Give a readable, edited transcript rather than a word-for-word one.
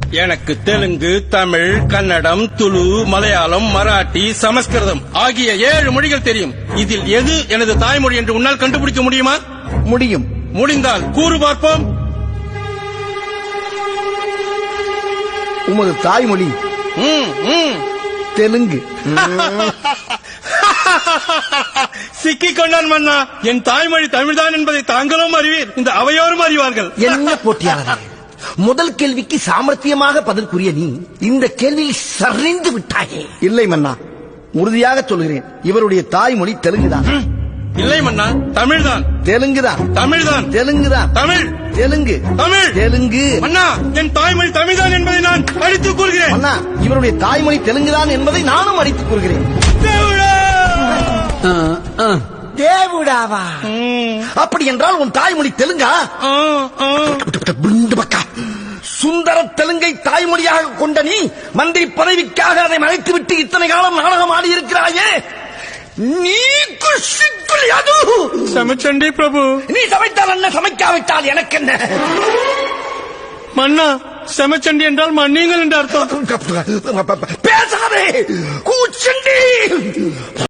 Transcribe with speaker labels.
Speaker 1: எனக்கு தெலுங்கு, தமிழ், கன்னடம், துளு, மலையாளம், மராட்டி, சமஸ்கிருதம் ஆகிய 7 மொழிகள் தெரியும். இதில் எது எனது தாய்மொழி என்று உன்னால் கண்டுபிடிக்க முடியுமா?
Speaker 2: முடியும்.
Speaker 1: முடிந்தால் கூறு பார்ப்போம்.
Speaker 2: உமது தாய்மொழி தெலுங்கு.
Speaker 1: சிக்கிக் கொண்டான் மன்னா. என் தாய்மொழி தமிழ்தான் என்பதை தாங்களும் அறிவீர், இந்த அவையோரும் அறிவார்கள்.
Speaker 2: என்ன போட்டியாளரே, முதல் கேள்விக்கு சாமர்த்தியமாக பதில் கூறிய நீ இந்த கேள்வியில் சரிந்து விட்டாயே. இல்லை மன்னா, உறுதியாக சொல்கிறேன், இவருடைய தாய்மொழி தெலுங்குதான்.
Speaker 1: இல்லை மன்னா, தமிழ்தான்.
Speaker 2: தெலுங்குதான்.
Speaker 1: தமிழ்தான்.
Speaker 2: தெலுங்குதான்.
Speaker 1: தமிழ்.
Speaker 2: தெலுங்கு.
Speaker 1: தமிழ்.
Speaker 2: தெலுங்கு.
Speaker 1: மன்னா, என் தாய்மொழி தமிழ்தான் என்பதை நான் அடித்துக் கூறுகிறேன்.
Speaker 2: மன்னா, இவருடைய தாய்மொழி தெலுங்குதான் என்பதை நானும் அடித்துக் கூறுகிறேன். தேவுடாவா? அப்படி என்றால் உன் தாய்மொழி தெலுங்கா? சுந்தர தெலுங்கை தாய்மொழியாக கொண்ட நீ மந்திரி பதவிக்காக அதை மறைத்துவிட்டு இத்தனை காலம் நாடகம் ஆடி இருக்கிறாயே, நீ
Speaker 1: சமச்சண்டி பிரபு.
Speaker 2: நீ சமைத்தால் என்ன, சமைக்காவிட்டால் எனக்கு என்ன?
Speaker 1: மன்னா, சமச்சண்டி என்றால் மன்னியுங்கள் என்று அர்த்தம்.
Speaker 2: பேசாதே கூச்சண்டி.